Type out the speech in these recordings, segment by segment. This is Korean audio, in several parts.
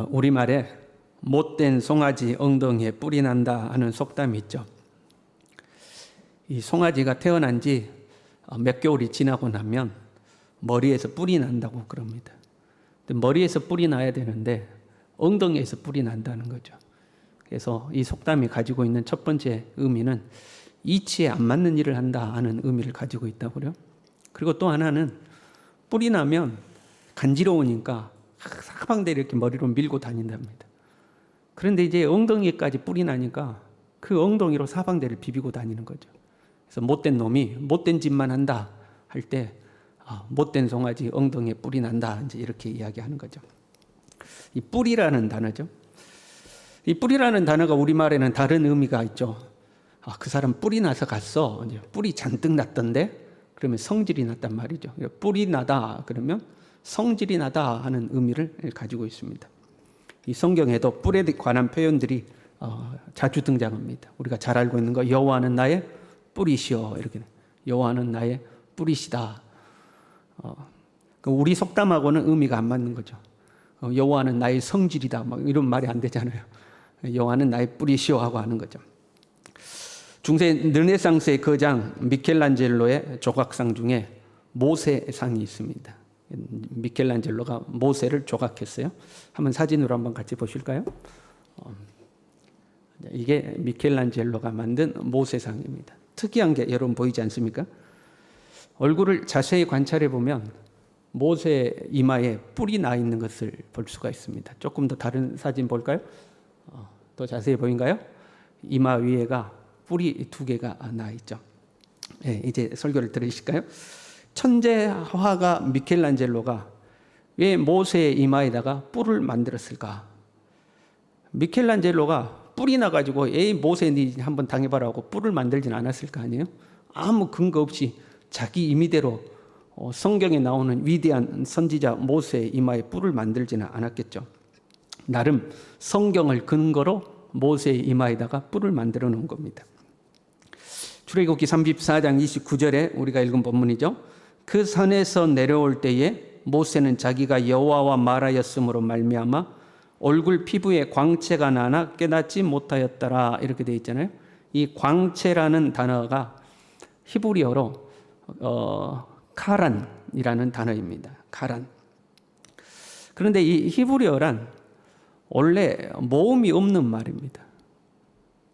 우리말에 못된 송아지 엉덩이에 뿔이 난다 하는 속담이 있죠. 이 송아지가 태어난 지 몇 개월이 지나고 나면 머리에서 뿔이 난다고 그럽니다. 근데 머리에서 뿔이 나야 되는데 엉덩이에서 뿔이 난다는 거죠. 그래서 이 속담이 가지고 있는 첫 번째 의미는 이치에 안 맞는 일을 한다 하는 의미를 가지고 있다고요. 그리고 또 하나는 뿔이 나면 간지러우니까 사방대로 이렇게 머리로 밀고 다닌답니다. 그런데 이제 엉덩이까지 뿔이 나니까 그 엉덩이로 사방대를 비비고 다니는 거죠. 그래서 못된 놈이 못된 짓만 한다 할 때 못된 송아지 엉덩이에 뿔이 난다 이제 이렇게 이야기하는 거죠. 이 뿔이라는 단어죠. 이 뿔이라는 단어가 우리말에는 다른 의미가 있죠. 그 사람 뿔이 나서 갔어. 이제 뿔이 잔뜩 났던데 그러면 성질이 났단 말이죠. 뿔이 나다 그러면 성질이 나다 하는 의미를 가지고 있습니다. 이 성경에도 뿔에 관한 표현들이 자주 등장합니다. 우리가 잘 알고 있는 거 여호와는 나의 뿔이시여 이렇게 여호와는 나의 뿔이시다. 우리 속담하고는 의미가 안 맞는 거죠. 여호와는 나의 성질이다 막 이런 말이 안 되잖아요. 여호와는 나의 뿔이시여 하고 하는 거죠. 중세 르네상스의 거장 미켈란젤로의 조각상 중에 모세상이 있습니다. 미켈란젤로가 모세를 조각했어요. 한번 사진으로 한번 같이 보실까요? 이게 미켈란젤로가 만든 모세상입니다. 특이한 게 여러분 보이지 않습니까? 얼굴을 자세히 관찰해 보면 모세 이마에 뿔이 나 있는 것을 볼 수가 있습니다. 조금 더 다른 사진 볼까요? 더 자세히 보인가요? 이마 위에가 뿔이 2개가 나 있죠. 네, 이제 설교를 들으실까요? 천재 화가 미켈란젤로가 왜 모세의 이마에다가 뿔을 만들었을까? 미켈란젤로가 뿔이 나가지고 에이 모세 니 한번 당해봐라 하고 뿔을 만들진 않았을 거 아니에요? 아무 근거 없이 자기 임의대로 성경에 나오는 위대한 선지자 모세의 이마에 뿔을 만들지는 않았겠죠. 나름 성경을 근거로 모세의 이마에다가 뿔을 만들어 놓은 겁니다. 출애굽기 34장 29절에 우리가 읽은 본문이죠. 그 산에서 내려올 때에 모세는 자기가 여호와와 말하였으므로 말미암아 얼굴 피부에 광채가 나나 깨닫지 못하였더라 이렇게 되어 있잖아요. 이 광채라는 단어가 히브리어로 카란이라는 단어입니다. 카란. 그런데 이 히브리어란 원래 모음이 없는 말입니다.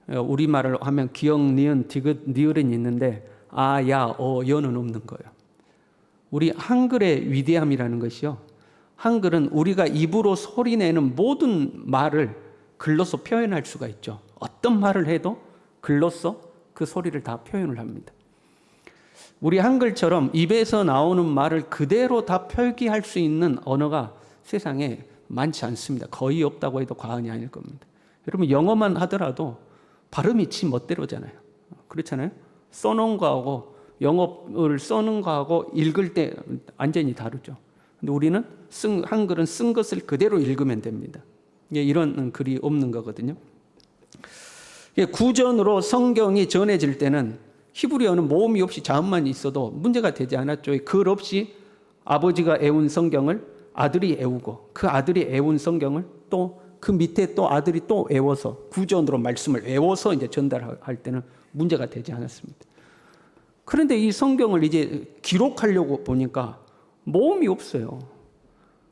우리말을 하면 기역, 니은, 디귿, 니을은 있는데 아, 야, 여는 없는 거예요. 우리 한글의 위대함이라는 것이요. 한글은 우리가 입으로 소리내는 모든 말을 글로서 표현할 수가 있죠. 어떤 말을 해도 글로서 그 소리를 다 표현을 합니다. 우리 한글처럼 입에서 나오는 말을 그대로 다 표기할 수 있는 언어가 세상에 많지 않습니다. 거의 없다고 해도 과언이 아닐 겁니다. 여러분 영어만 하더라도 발음이 지 멋대로잖아요. 그렇잖아요. 써놓은 거하고 영어를 써놓은 거하고 읽을 때 완전히 다르죠. 근데 우리는 한글은 쓴 것을 그대로 읽으면 됩니다. 이런 글이 없는 거거든요. 구전으로 성경이 전해질 때는 히브리어는 모음이 없이 자음만 있어도 문제가 되지 않았죠. 글 없이 아버지가 애운 성경을 아들이 애우고 그 아들이 애운 성경을 또 그 밑에 또 아들이 또 애워서 구전으로 말씀을 애워서 이제 전달할 때는 문제가 되지 않았습니다. 그런데 이 성경을 이제 기록하려고 보니까 모음이 없어요.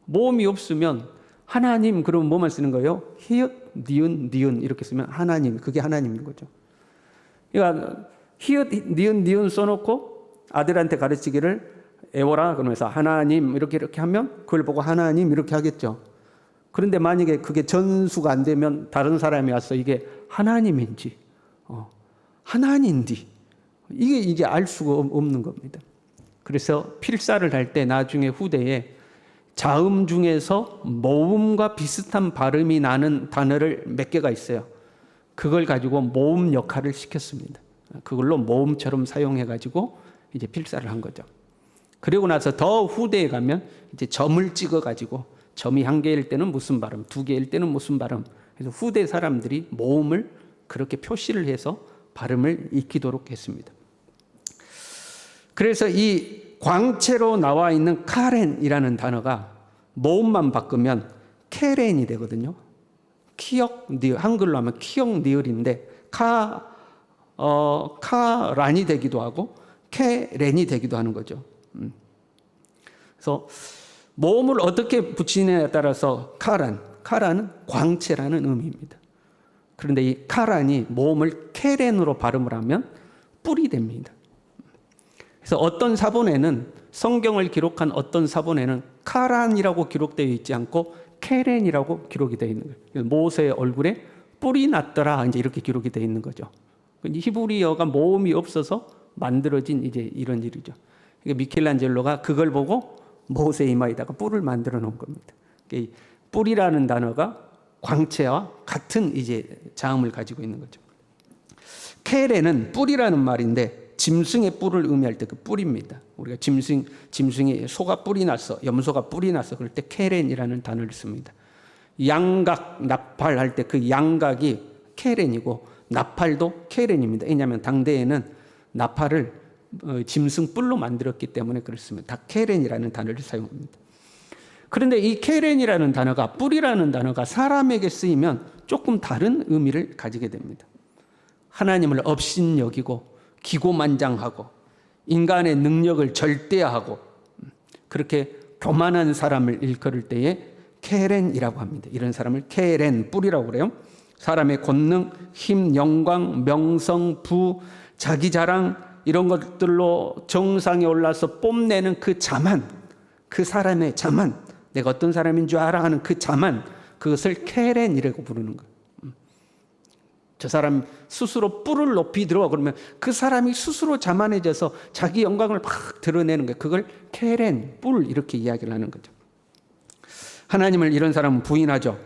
모음이 없으면 하나님 그러면 뭐만 쓰는 거예요? 히읗, 니은, 니은 이렇게 쓰면 하나님, 그게 하나님인 거죠. 그러니까 히읗, 니은, 니은 써놓고 아들한테 가르치기를 애워라 그러면서 하나님 이렇게 하면 그걸 보고 하나님 이렇게 하겠죠. 그런데 만약에 그게 전수가 안 되면 다른 사람이 와서 이게 하나님인지 하나님인지 이게 알 수가 없는 겁니다. 그래서 필사를 할 때 나중에 후대에 자음 중에서 모음과 비슷한 발음이 나는 단어를 몇 개가 있어요. 그걸 가지고 모음 역할을 시켰습니다. 그걸로 모음처럼 사용해가지고 이제 필사를 한 거죠. 그리고 나서 더 후대에 가면 이제 점을 찍어가지고 점이 1개일 때는 무슨 발음, 2개일 때는 무슨 발음. 그래서 후대 사람들이 모음을 그렇게 표시를 해서 발음을 익히도록 했습니다. 그래서 이 광채로 나와 있는 카렌이라는 단어가 모음만 바꾸면 케렌이 되거든요. 키역 니을, 한글로 하면 키역 니을인데 카란이 되기도 하고 케렌이 되기도 하는 거죠. 그래서 모음을 어떻게 붙이느냐에 따라서 카란은 광채라는 의미입니다. 그런데 이 카란이 모음을 케렌으로 발음을 하면 뿔이 됩니다. 그래서 어떤 사본에는, 성경을 기록한 어떤 사본에는 카란이라고 기록되어 있지 않고 케렌이라고 기록이 되어 있는 거예요. 모세의 얼굴에 뿔이 났더라, 이제 이렇게 기록이 되어 있는 거죠. 히브리어가 모음이 없어서 만들어진 이제 이런 일이죠. 미켈란젤로가 그걸 보고 모세 이마에다가 뿔을 만들어 놓은 겁니다. 뿔이라는 단어가 광채와 같은 이제 자음을 가지고 있는 거죠. 케레는 뿔이라는 말인데 짐승의 뿔을 의미할 때 그 뿔입니다. 우리가 짐승이 소가 뿔이 났어, 염소가 뿔이 났어 그럴 때 케렌이라는 단어를 씁니다. 양각 나팔할 때 그 양각이 케렌이고 나팔도 케렌입니다. 왜냐하면 당대에는 나팔을 짐승 뿔로 만들었기 때문에 그렇습니다. 다 케렌이라는 단어를 사용합니다. 그런데 이 케렌이라는 단어가, 뿔이라는 단어가 사람에게 쓰이면 조금 다른 의미를 가지게 됩니다. 하나님을 업신여기고 기고만장하고 인간의 능력을 절대화하고 그렇게 교만한 사람을 일컬을 때에 케렌이라고 합니다. 이런 사람을 케렌, 뿔이라고 그래요. 사람의 권능, 힘, 영광, 명성, 부, 자기 자랑 이런 것들로 정상에 올라서 뽐내는 그 자만, 그 사람의 자만, 내가 어떤 사람인 줄 알아 하는 그 자만, 그것을 케렌이라고 부르는 거예요. 저 사람 스스로 뿔을 높이 들어 그러면 그 사람이 스스로 자만해져서 자기 영광을 막 드러내는 거예요. 그걸 케렌, 뿔 이렇게 이야기를 하는 거죠. 하나님을 이런 사람은 부인하죠.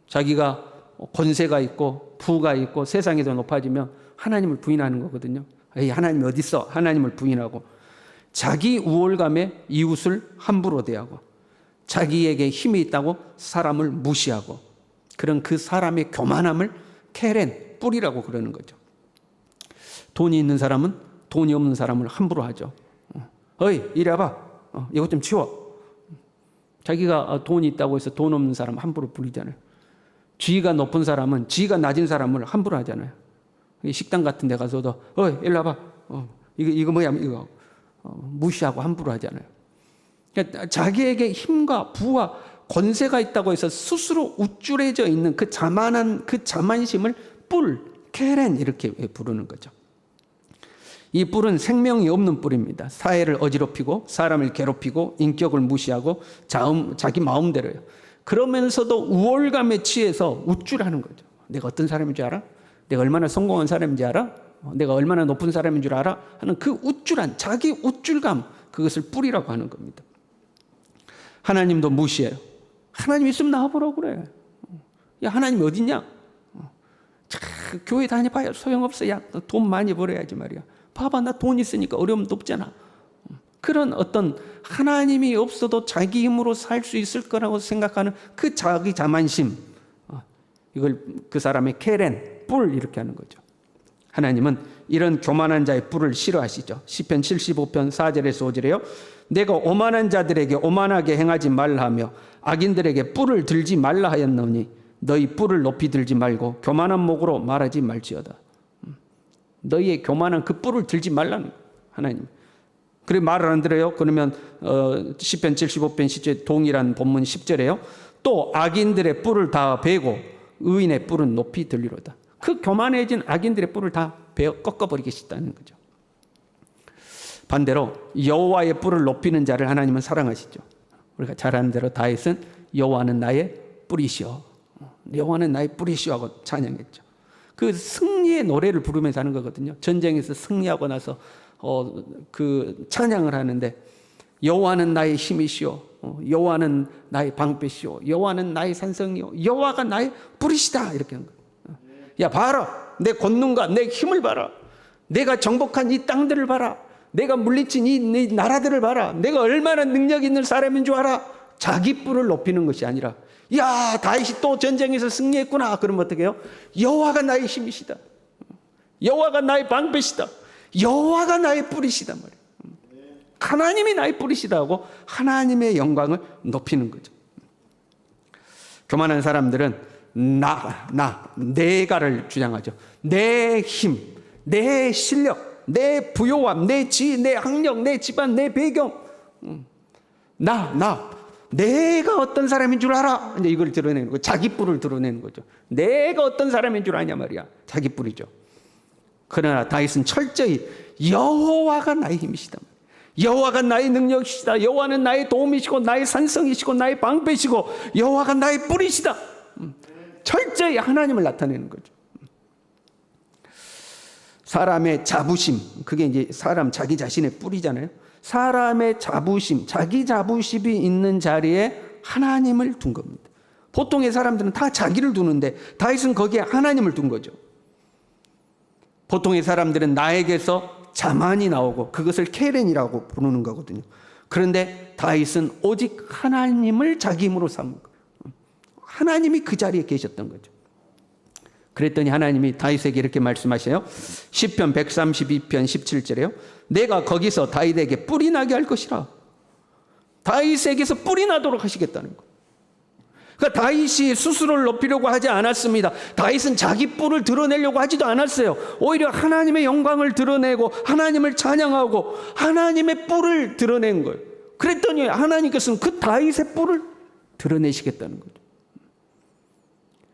자기가 권세가 있고 부가 있고 세상이 더 높아지면 하나님을 부인하는 거거든요. 에이, 하나님이 어디 있어? 하나님을 부인하고 자기 우월감에 이웃을 함부로 대하고 자기에게 힘이 있다고 사람을 무시하고 그런 그 사람의 교만함을 케렌, 뿔이라고 그러는 거죠. 돈이 있는 사람은 돈이 없는 사람을 함부로 하죠. 어이, 이리 와봐. 이것 좀 치워. 자기가 돈이 있다고 해서 돈 없는 사람 함부로 부리잖아요. 지위가 높은 사람은 지위가 낮은 사람을 함부로 하잖아요. 식당 같은 데 가서도 어이, 이리 와봐. 이거 뭐야? 이거 무시하고 함부로 하잖아요. 그러니까 자기에게 힘과 부와 권세가 있다고 해서 스스로 우쭐해져 있는 그 자만한 그 자만심을 뿔, 케렌 이렇게 부르는 거죠. 이 뿔은 생명이 없는 뿔입니다. 사회를 어지럽히고 사람을 괴롭히고 인격을 무시하고 자기 마음대로요. 그러면서도 우월감에 취해서 우쭐하는 거죠. 내가 어떤 사람인 줄 알아? 내가 얼마나 성공한 사람인지 알아? 내가 얼마나 높은 사람인 줄 알아? 하는 그 우쭐한 자기 우쭐감, 그것을 뿔이라고 하는 겁니다. 하나님도 무시해요. 하나님 있으면 나와보라고 그래. 야, 하나님 어딨냐? 교회 다녀봐야 소용없어. 야, 돈 많이 벌어야지 말이야. 봐봐, 나 돈 있으니까 어려움도 없잖아. 그런 어떤 하나님이 없어도 자기 힘으로 살 수 있을 거라고 생각하는 그 자기 자만심, 이걸 그 사람의 케렌, 뿔 이렇게 하는 거죠. 하나님은 이런 교만한 자의 뿔을 싫어하시죠. 시편 75편 4절에서 5절에요. 내가 오만한 자들에게 오만하게 행하지 말라 하며 악인들에게 뿔을 들지 말라 하였노니 너희 뿔을 높이 들지 말고 교만한 목으로 말하지 말지어다. 너희의 교만한 그 뿔을 들지 말라는 하나님. 그래 말을 안 들어요. 그러면 시편 75편 10절 동일한 본문 10절에요. 또 악인들의 뿔을 다 베고 의인의 뿔은 높이 들리로다. 그 교만해진 악인들의 뿔을 다 베어 꺾어버리겠다는 거죠. 반대로 여호와의 뿔을 높이는 자를 하나님은 사랑하시죠. 우리가 잘 아는 대로 다윗은 여호와는 나의 뿔이시오, 여호와는 나의 뿔이시오 하고 찬양했죠. 그 승리의 노래를 부르면서 하는 거거든요. 전쟁에서 승리하고 나서 그 찬양을 하는데 여호와는 나의 힘이시오, 여호와는 나의 방패시오, 여호와는 나의 산성이요, 여호와가 나의 뿔이시다 이렇게 하는 거예요. 야 봐라, 내 권능과 내 힘을 봐라, 내가 정복한 이 땅들을 봐라, 내가 물리친 이 나라들을 봐라, 내가 얼마나 능력 있는 사람인 줄 알아. 자기 뿔을 높이는 것이 아니라 야 다윗이 또 전쟁에서 승리했구나. 그러면 어떻게 해요? 여호와가 나의 힘이시다, 여호와가 나의 방패시다, 여호와가 나의 뿔이시다 말이에요. 하나님이 나의 뿔이시다 하고 하나님의 영광을 높이는 거죠. 교만한 사람들은 내가를 주장하죠. 내 힘, 내 실력, 내 부요함, 내 지위, 내 학력, 내 집안, 내 배경. 내가 어떤 사람인 줄 알아. 이제 이걸 드러내는 거죠. 자기 뿔을 드러내는 거죠. 내가 어떤 사람인 줄 아냐 말이야. 자기 뿔이죠. 그러나 다윗은 철저히 여호와가 나의 힘이시다. 여호와가 나의 능력이시다. 여호와는 나의 도움이시고 나의 산성이시고 나의 방패시고 여호와가 나의 뿔이시다. 철저히 하나님을 나타내는 거죠. 사람의 자부심, 그게 이제 사람 자기 자신의 뿔이잖아요. 사람의 자부심, 자기 자부심이 있는 자리에 하나님을 둔 겁니다. 보통의 사람들은 다 자기를 두는데 다윗은 거기에 하나님을 둔 거죠. 보통의 사람들은 나에게서 자만이 나오고 그것을 케렌이라고 부르는 거거든요. 그런데 다윗은 오직 하나님을 자기 힘으로 삼은 거예요. 하나님이 그 자리에 계셨던 거죠. 그랬더니 하나님이 다윗에게 이렇게 말씀하셔요. 시편 132편 17절에요. 내가 거기서 다윗에게 뿔이 나게 할 것이라. 다윗에게서 뿔이 나도록 하시겠다는 거예요. 그러니까 다윗이 스스로를 높이려고 하지 않았습니다. 다윗은 자기 뿔을 드러내려고 하지도 않았어요. 오히려 하나님의 영광을 드러내고 하나님을 찬양하고 하나님의 뿔을 드러낸 거예요. 그랬더니 하나님께서는 그 다윗의 뿔을 드러내시겠다는 거죠.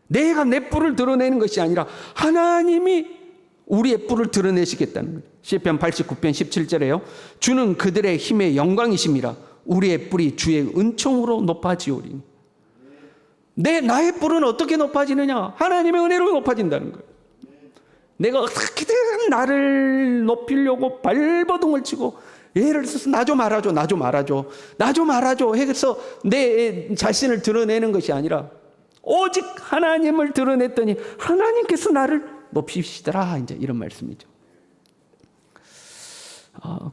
내가 내 뿔을 드러내는 것이 아니라 하나님이 우리의 뿔을 드러내시겠다는 거죠. 시편 89편 17절에요. 주는 그들의 힘의 영광이심이라 우리의 뿔이 주의 은총으로 높아지오리니. 나의 뿔은 어떻게 높아지느냐? 하나님의 은혜로 높아진다는 거예요. 내가 어떻게든 나를 높이려고 발버둥을 치고 예를 들어서 나 좀 알아줘 해서 내 자신을 드러내는 것이 아니라 오직 하나님을 드러냈더니 하나님께서 나를 높이시더라. 이제 이런 말씀이죠.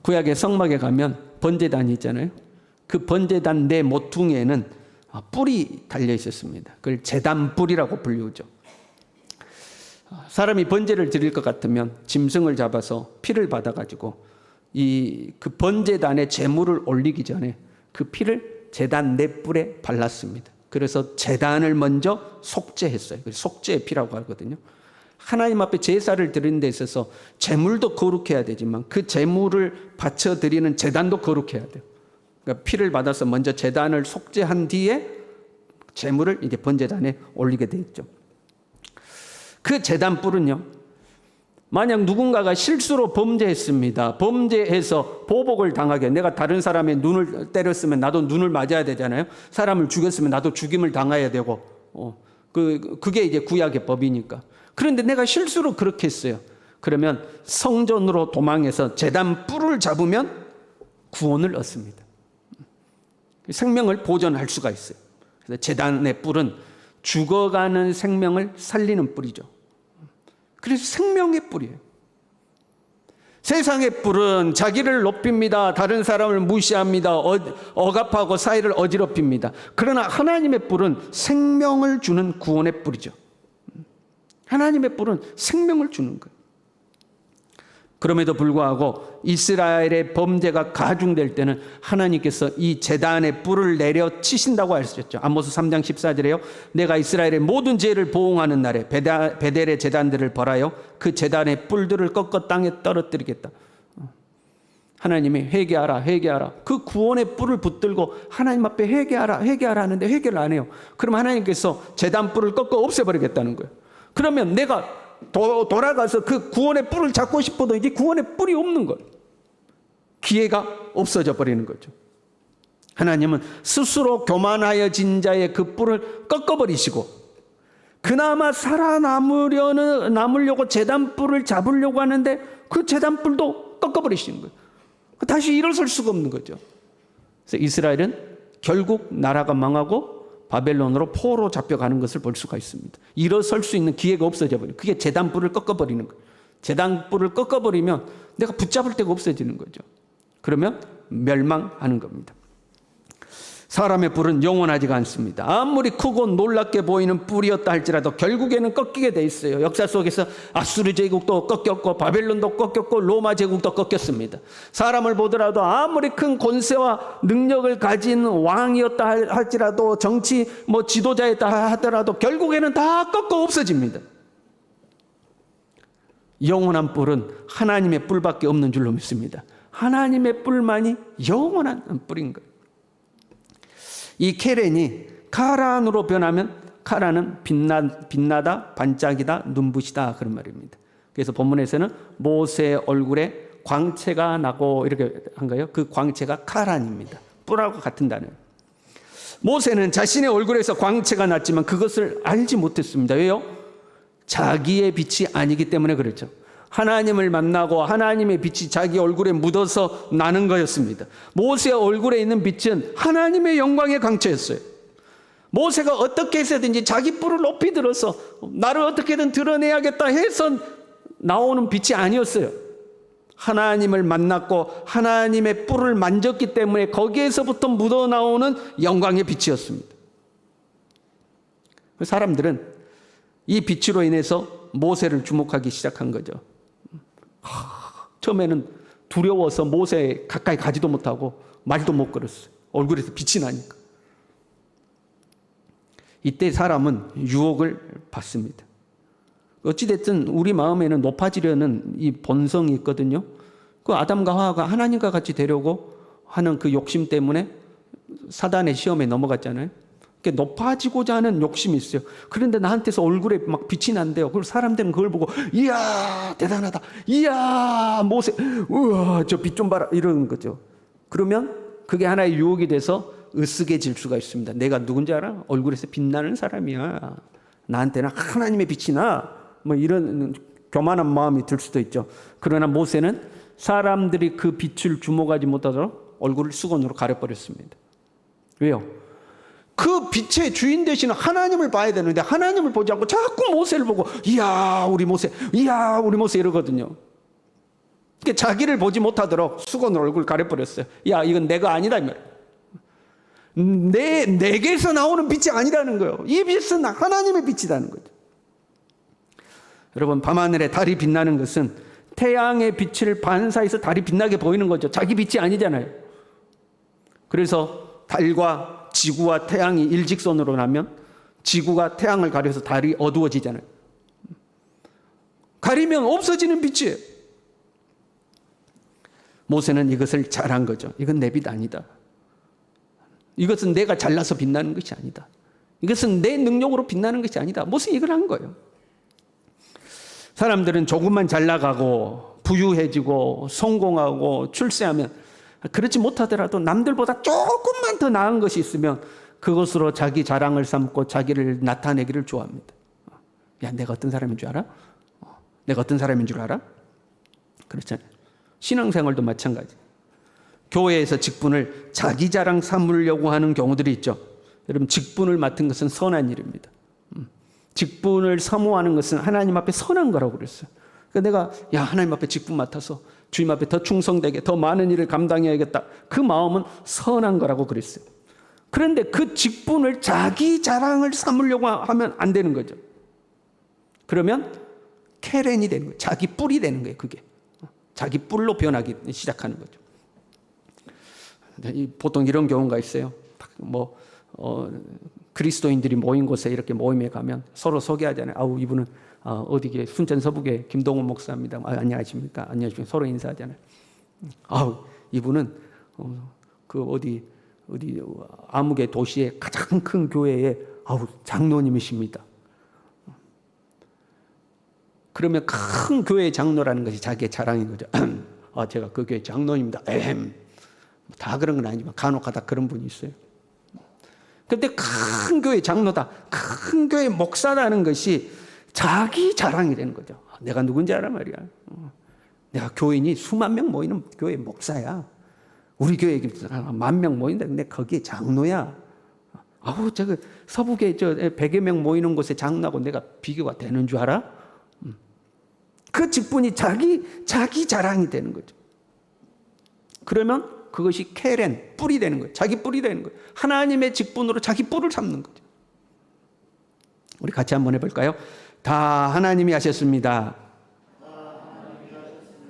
구약의 성막에 가면 번제단이 있잖아요. 그 번제단 내 모퉁이에는 뿔이 달려 있었습니다. 그걸 제단뿔이라고 불리우죠. 사람이 번제를 드릴 것 같으면 짐승을 잡아서 피를 받아가지고 그 번제단에 제물을 올리기 전에 그 피를 제단 내 뿔에 발랐습니다. 그래서 제단을 먼저 속죄했어요. 속죄의 피라고 하거든요. 하나님 앞에 제사를 드리는 데 있어서 제물도 거룩해야 되지만 그 제물을 바쳐 드리는 제단도 거룩해야 돼요. 그러니까 피를 받아서 먼저 제단을 속죄한 뒤에 제물을 이제 번제단에 올리게 돼 있죠. 그 제단 뿔은요, 만약 누군가가 실수로 범죄했습니다. 범죄해서 보복을 당하게, 내가 다른 사람의 눈을 때렸으면 나도 눈을 맞아야 되잖아요. 사람을 죽였으면 나도 죽임을 당해야 되고, 그게 이제 구약의 법이니까. 그런데 내가 실수로 그렇게 했어요. 그러면 성전으로 도망해서 제단 뿔을 잡으면 구원을 얻습니다. 생명을 보존할 수가 있어요. 그래서 제단의 뿔은 죽어가는 생명을 살리는 뿔이죠. 그래서 생명의 뿔이에요. 세상의 뿔은 자기를 높입니다. 다른 사람을 무시합니다. 억압하고 사이를 어지럽힙니다. 그러나 하나님의 뿔은 생명을 주는 구원의 뿔이죠. 하나님의 뿔은 생명을 주는 거예요. 그럼에도 불구하고 이스라엘의 범죄가 가중될 때는 하나님께서 이 제단의 뿔을 내려 치신다고 하셨죠. 아모스 3장 14절에요. 내가 이스라엘의 모든 죄를 보응하는 날에 베델의 제단들을 벌하여 그 제단의 뿔들을 꺾어 땅에 떨어뜨리겠다. 하나님이 회개하라. 그 구원의 뿔을 붙들고 하나님 앞에 회개하라 하는데 회개를 안 해요. 그럼 하나님께서 제단 뿔을 꺾어 없애버리겠다는 거예요. 그러면 내가 돌아가서 그 구원의 뿔을 잡고 싶어도 이제 구원의 뿔이 없는 거예요. 기회가 없어져 버리는 거죠. 하나님은 스스로 교만하여진 자의 그 뿔을 꺾어버리시고 그나마 살아남으려고 제단 뿔을 잡으려고 하는데 그 제단 뿔도 꺾어버리시는 거예요. 다시 일어설 수가 없는 거죠. 그래서 이스라엘은 결국 나라가 망하고 바벨론으로 포로 잡혀가는 것을 볼 수가 있습니다. 일어설 수 있는 기회가 없어져 버려요. 그게 제단뿔을 꺾어버리는 거예요. 제단뿔을 꺾어버리면 내가 붙잡을 데가 없어지는 거죠. 그러면 멸망하는 겁니다. 사람의 뿔은 영원하지가 않습니다. 아무리 크고 놀랍게 보이는 뿔이었다 할지라도 결국에는 꺾이게 돼 있어요. 역사 속에서 아수르 제국도 꺾였고 바벨론도 꺾였고 로마 제국도 꺾였습니다. 사람을 보더라도 아무리 큰 권세와 능력을 가진 왕이었다 할지라도 정치 지도자였다 하더라도 결국에는 다 꺾어 없어집니다. 영원한 뿔은 하나님의 뿔밖에 없는 줄로 믿습니다. 하나님의 뿔만이 영원한 뿔인 거예요. 이 케렌이 카란으로 변하면 카란은 빛나다, 반짝이다, 눈부시다 그런 말입니다. 그래서 본문에서는 모세의 얼굴에 광채가 나고 이렇게 한 거예요. 그 광채가 카란입니다. 뿔하고 같은 단어예요. 모세는 자신의 얼굴에서 광채가 났지만 그것을 알지 못했습니다. 왜요? 자기의 빛이 아니기 때문에 그렇죠. 하나님을 만나고 하나님의 빛이 자기 얼굴에 묻어서 나는 거였습니다. 모세의 얼굴에 있는 빛은 하나님의 영광의 광채였어요. 모세가 어떻게 해서든지 자기 뿔을 높이 들어서 나를 어떻게든 드러내야겠다 해서 나오는 빛이 아니었어요. 하나님을 만났고 하나님의 뿔을 만졌기 때문에 거기에서부터 묻어나오는 영광의 빛이었습니다. 사람들은 이 빛으로 인해서 모세를 주목하기 시작한 거죠. 처음에는 두려워서 모세 가까이 가지도 못하고 말도 못 걸었어요. 얼굴에서 빛이 나니까. 이때 사람은 유혹을 받습니다. 어찌됐든 우리 마음에는 높아지려는 이 본성이 있거든요. 그 아담과 하와가 하나님과 같이 되려고 하는 그 욕심 때문에 사단의 시험에 넘어갔잖아요. 높아지고자 하는 욕심이 있어요. 그런데 나한테서 얼굴에 막 빛이 난대요. 그리고 사람들은 그걸 보고 이야 대단하다. 이야 모세 우와 저 빛 좀 봐라 이러는 거죠. 그러면 그게 하나의 유혹이 돼서 으쓱해질 수가 있습니다. 내가 누군지 알아? 얼굴에서 빛나는 사람이야. 나한테는 하나님의 빛이 나. 이런 교만한 마음이 들 수도 있죠. 그러나 모세는 사람들이 그 빛을 주목하지 못하도록 얼굴을 수건으로 가려버렸습니다. 왜요? 그 빛의 주인 되신 하나님을 봐야 되는데 하나님을 보지 않고 자꾸 모세를 보고 이야 우리 모세 이야 우리 모세 이러거든요. 그러니까 자기를 보지 못하도록 수건으로 얼굴을 가려버렸어요. 야 이건 내가 아니다 이 말. 내게서 나오는 빛이 아니라는 거예요. 이 빛은 하나님의 빛이라는 거죠. 여러분 밤하늘에 달이 빛나는 것은 태양의 빛을 반사해서 달이 빛나게 보이는 거죠. 자기 빛이 아니잖아요. 그래서 달과 지구와 태양이 일직선으로 나면 지구가 태양을 가려서 달이 어두워지잖아요. 가리면 없어지는 빛이에요. 모세는 이것을 잘한 거죠. 이건 내 빛 아니다. 이것은 내가 잘나서 빛나는 것이 아니다. 이것은 내 능력으로 빛나는 것이 아니다. 모세는 이걸 한 거예요. 사람들은 조금만 잘 나가고 부유해지고 성공하고 출세하면 그렇지 못하더라도 남들보다 조금만 더 나은 것이 있으면 그것으로 자기 자랑을 삼고 자기를 나타내기를 좋아합니다. 야, 내가 어떤 사람인 줄 알아? 내가 어떤 사람인 줄 알아? 그렇잖아요. 신앙생활도 마찬가지. 교회에서 직분을 자기 자랑 삼으려고 하는 경우들이 있죠. 여러분, 직분을 맡은 것은 선한 일입니다. 직분을 사모하는 것은 하나님 앞에 선한 거라고 그랬어요. 그러니까 내가 하나님 앞에 직분 맡아서 주님 앞에 더 충성되게 더 많은 일을 감당해야겠다. 그 마음은 선한 거라고 그랬어요. 그런데 그 직분을 자기 자랑을 삼으려고 하면 안 되는 거죠. 그러면 케렌이 되는 거예요. 자기 뿔이 되는 거예요. 그게 자기 뿔로 변하기 시작하는 거죠. 보통 이런 경우가 있어요. 그리스도인들이 모인 곳에 이렇게 모임에 가면 서로 소개하잖아요. 아우 이분은 어디게 순천 서북의 김동훈 목사입니다. 안녕하십니까? 안녕하십니까? 서로 인사하잖아요. 아우 이분은 그 어디 아무개 도시의 가장 큰 교회의 장로님이십니다. 그러면 큰 교회 장로라는 것이 자기의 자랑인 거죠. 제가 그 교회 장로입니다. 다 그런 건 아니지만 간혹가다 그런 분이 있어요. 그런데 큰 교회 장로다, 큰 교회 목사라는 것이 자기 자랑이 되는 거죠. 내가 누군지 알아 말이야. 내가 교인이 수만 명 모이는 교회 목사야. 우리 교회에 10,000명 모인다. 근데 거기에 장로야. 저거 서북에 100여 명 모이는 곳에 장로하고 내가 비교가 되는 줄 알아? 그 직분이 자기 자랑이 되는 거죠. 그러면 그것이 케렌, 뿔이 되는 거예요. 자기 뿔이 되는 거예요. 하나님의 직분으로 자기 뿔을 삼는 거죠. 우리 같이 한번 해볼까요? 다 하나님이 하셨습니다.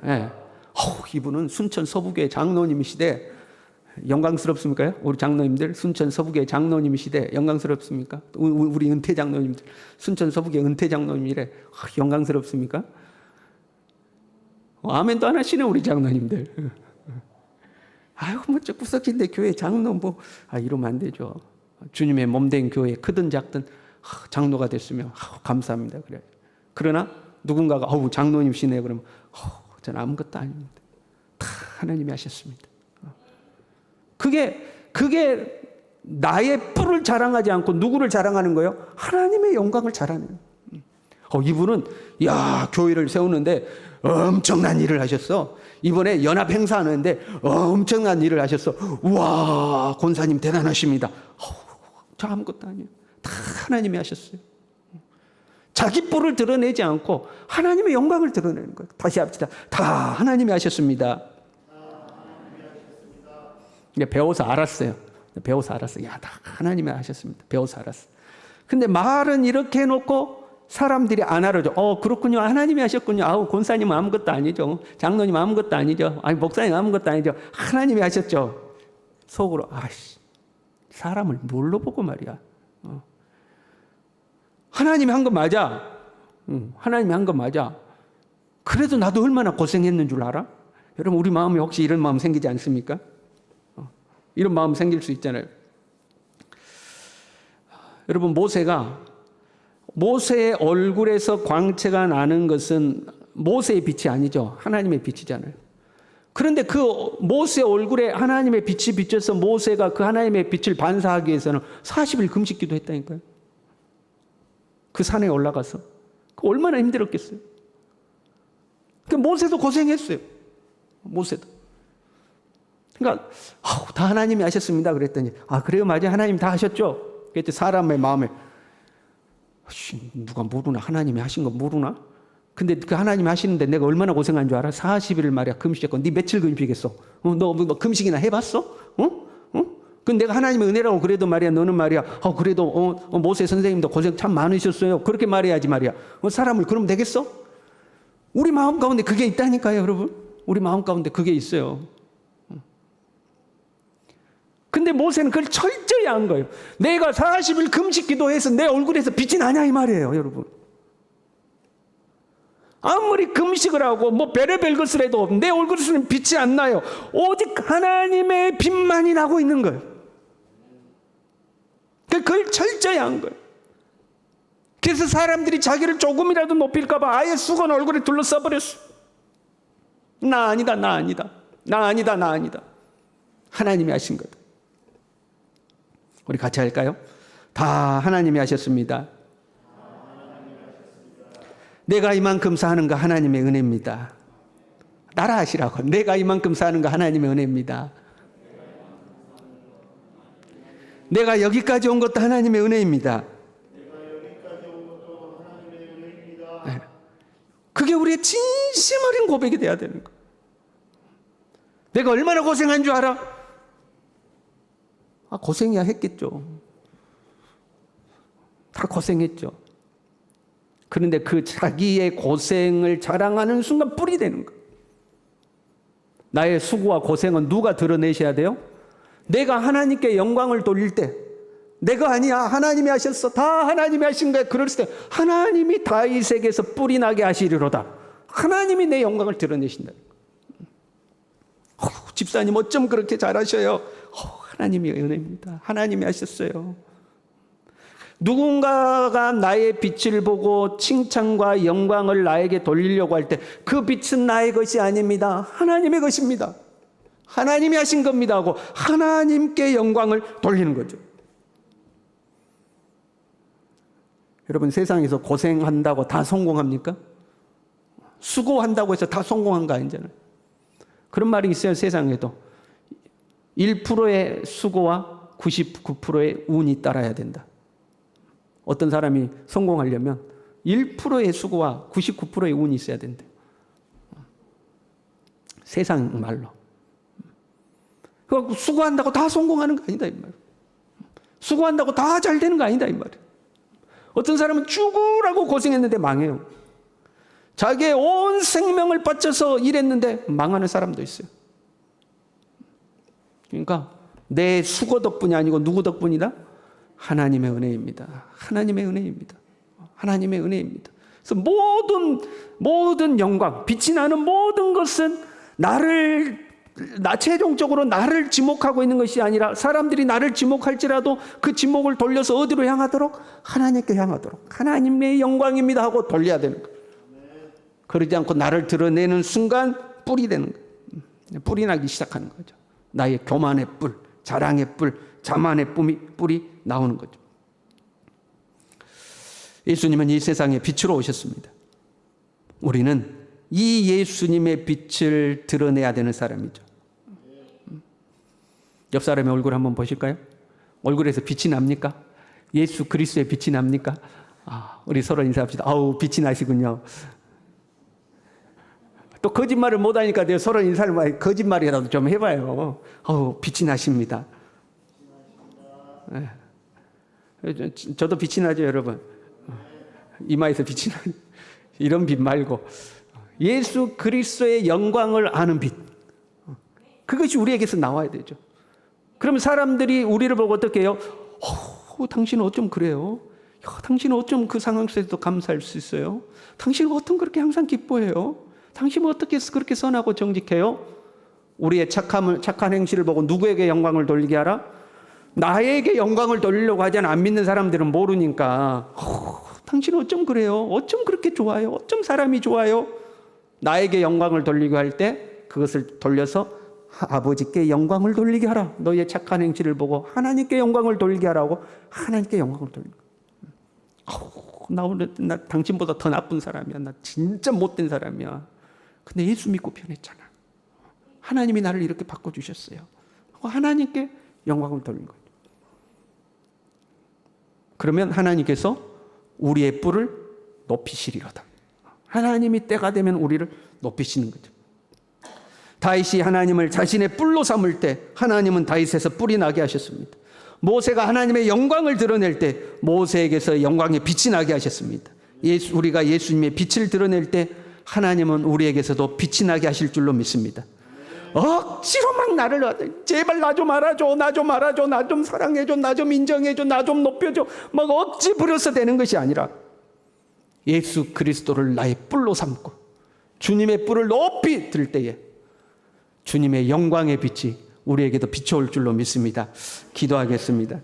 네. 이분은 순천 서부교회 장로님이시대. 영광스럽습니까? 우리 장로님들 순천 서부교회 장로님이시대. 영광스럽습니까? 우리 은퇴 장로님들 순천 서부교회 은퇴 장로님이래. 영광스럽습니까? 아멘도 안 하시네 우리 장로님들. 아이고 뭐 저 구석진데 교회 장로 뭐 이러면 안 되죠. 주님의 몸된 교회 크든 작든 장로가 됐으면 감사합니다. 그래. 그러나 누군가가 장로님이시네 그러면 저는 아무것도 아닙니다. 다 하나님이 하셨습니다. 그게 나의 뿔을 자랑하지 않고 누구를 자랑하는 거예요? 하나님의 영광을 자랑해요. 이분은 교회를 세우는데 엄청난 일을 하셨어. 이번에 연합 행사하는데 엄청난 일을 하셨어. 우와, 권사님 대단하십니다. 저 아무것도 아니에요. 다 하나님이 하셨어요. 자기 뿔을 드러내지 않고 하나님의 영광을 드러내는 거예요. 다시 합시다. 다 하나님이 하셨습니다. 배워서 알았어요. 다 하나님이 하셨습니다. 배워서 알았어. 근데 말은 이렇게 해놓고 사람들이 안 알아줘. 그렇군요. 하나님이 하셨군요. 권사님은 아무것도 아니죠. 장로님 아무것도 아니죠. 목사님 아무것도 아니죠. 하나님이 하셨죠. 속으로 사람을 뭘로 보고 말이야. 하나님이 한 거 맞아. 하나님이 한 거 맞아. 그래도 나도 얼마나 고생했는 줄 알아? 여러분 우리 마음에 혹시 이런 마음 생기지 않습니까? 이런 마음 생길 수 있잖아요. 여러분 모세의 얼굴에서 광채가 나는 것은 모세의 빛이 아니죠. 하나님의 빛이잖아요. 그런데 그 모세의 얼굴에 하나님의 빛이 비쳐서 모세가 그 하나님의 빛을 반사하기 위해서는 40일 금식기도 했다니까요. 그 산에 올라가서. 얼마나 힘들었겠어요. 모세도 고생했어요. 모세도. 그러니까 다 하나님이 하셨습니다 그랬더니 그래요 맞아요 하나님 다 하셨죠. 그랬더니 사람의 마음에 누가 모르나 하나님이 하신 거 모르나? 근데 그 하나님이 하시는데 내가 얼마나 고생한 줄 알아? 40일 말이야 금식했고 네 며칠 금식했어? 너 금식이나 해봤어? 근데 내가 하나님의 은혜라고 그래도 말이야 너는 말이야 그래도 모세 선생님도 고생 참 많으셨어요. 그렇게 말해야지 말이야. 사람을 그러면 되겠어? 우리 마음 가운데 그게 있다니까요 여러분. 우리 마음 가운데 그게 있어요. 근데 모세는 그걸 철저히 한 거예요. 내가 40일 금식 기도해서 내 얼굴에서 빛이 나냐 이 말이에요 여러분. 아무리 금식을 하고 별의별 것을 해도 내 얼굴에서는 빛이 안 나요. 오직 하나님의 빛만이 나고 있는 거예요. 그걸 철저히 한 거예요. 그래서 사람들이 자기를 조금이라도 높일까 봐 아예 수건 얼굴에 둘러싸 버렸어. 나 아니다. 하나님이 하신 거다. 우리 같이 할까요? 다 하나님이 하셨습니다. 내가 이만큼 사는 거 하나님의 은혜입니다. 따라 하시라고. 내가 이만큼 사는 거 하나님의 은혜입니다. 내가 여기까지 온 것도 하나님의 은혜입니다. 네. 그게 우리의 진심 어린 고백이 돼야 되는 거예요. 내가 얼마나 고생한 줄 알아? 고생이야 했겠죠. 다 고생했죠. 그런데 그 자기의 고생을 자랑하는 순간 뿔이 되는 거예요. 나의 수고와 고생은 누가 드러내셔야 돼요? 내가 하나님께 영광을 돌릴 때 내가 아니야 하나님이 하셨어 다 하나님이 하신 거야 그럴 때 하나님이 다윗에게서 뿔이 나게 하시리로다. 하나님이 내 영광을 드러내신다. 집사님 어쩜 그렇게 잘하셔요? 하나님의 은혜입니다. 하나님이 하셨어요. 누군가가 나의 빛을 보고 칭찬과 영광을 나에게 돌리려고 할 때 그 빛은 나의 것이 아닙니다. 하나님의 것입니다. 하나님이 하신 겁니다 하고 하나님께 영광을 돌리는 거죠. 여러분 세상에서 고생한다고 다 성공합니까? 수고한다고 해서 다 성공한 거 아니잖아요. 그런 말이 있어요. 세상에도 1%의 수고와 99%의 운이 따라야 된다. 어떤 사람이 성공하려면 1%의 수고와 99%의 운이 있어야 된대. 세상 말로. 그 수고한다고 다 성공하는 거 아니다 이 말. 수고한다고 다 잘 되는 거 아니다 이 말. 어떤 사람은 죽으라고 고생했는데 망해요. 자기의 온 생명을 바쳐서 일했는데 망하는 사람도 있어요. 그러니까 내 수고 덕분이 아니고 누구 덕분이다? 하나님의 은혜입니다. 하나님의 은혜입니다. 하나님의 은혜입니다. 그래서 모든 영광, 빛이 나는 모든 것은 최종적으로 나를 지목하고 있는 것이 아니라 사람들이 나를 지목할지라도 그 지목을 돌려서 어디로 향하도록? 하나님께 향하도록. 하나님의 영광입니다 하고 돌려야 되는 거예요. 그러지 않고 나를 드러내는 순간 뿔이 되는 거예요. 뿔이 나기 시작하는 거죠. 나의 교만의 뿔, 자랑의 뿔, 자만의 뿔이 나오는 거죠. 예수님은 이 세상에 빛으로 오셨습니다. 우리는 이 예수님의 빛을 드러내야 되는 사람이죠. 옆 사람의 얼굴 한번 보실까요? 얼굴에서 빛이 납니까? 예수 그리스도의 빛이 납니까? 우리 서로 인사합시다. 아우, 빛이 나시군요. 또 거짓말을 못하니까 내가 서로 인사를 거짓말이라도 좀 해봐요. 아우, 빛이 나십니다. 네. 저도 빛이 나죠, 여러분. 이마에서 빛이 나요. 이런 빛 말고 예수 그리스도의 영광을 아는 빛. 그것이 우리에게서 나와야 되죠. 그러면 사람들이 우리를 보고 어떻게 해요? 당신은 어쩜 그래요? 당신은 어쩜 그 상황 속에서도 감사할 수 있어요? 당신은 어쩜 그렇게 항상 기뻐해요? 당신은 어떻게 그렇게 선하고 정직해요? 우리의 착한 행실을 보고 누구에게 영광을 돌리게 하라? 나에게 영광을 돌리려고 하지 않아. 안 믿는 사람들은 모르니까 당신은 어쩜 그래요? 어쩜 그렇게 좋아요? 어쩜 사람이 좋아요? 나에게 영광을 돌리게 할 때 그것을 돌려서 아버지께 영광을 돌리게 하라. 너의 착한 행실을 보고 하나님께 영광을 돌리게 하라고 하나님께 영광을 돌리게. 나 당신보다 더 나쁜 사람이야. 나 진짜 못된 사람이야. 근데 예수 믿고 변했잖아. 하나님이 나를 이렇게 바꿔주셨어요. 하나님께 영광을 돌린 거예요. 그러면 하나님께서 우리의 뿔을 높이시리로다. 하나님이 때가 되면 우리를 높이시는 거죠. 다윗이 하나님을 자신의 뿔로 삼을 때 하나님은 다윗에서 뿔이 나게 하셨습니다. 모세가 하나님의 영광을 드러낼 때 모세에게서 영광의 빛이 나게 하셨습니다. 우리가 예수님의 빛을 드러낼 때 하나님은 우리에게서도 빛이 나게 하실 줄로 믿습니다. 억지로 막 나를 제발 나 좀 알아줘, 나 좀 알아줘, 나 좀 사랑해줘, 나 좀 인정해줘, 나 좀 높여줘 막 억지 부려서 되는 것이 아니라 예수 그리스도를 나의 뿔로 삼고 주님의 뿔을 높이 들 때에 주님의 영광의 빛이 우리에게도 비춰올 줄로 믿습니다. 기도하겠습니다.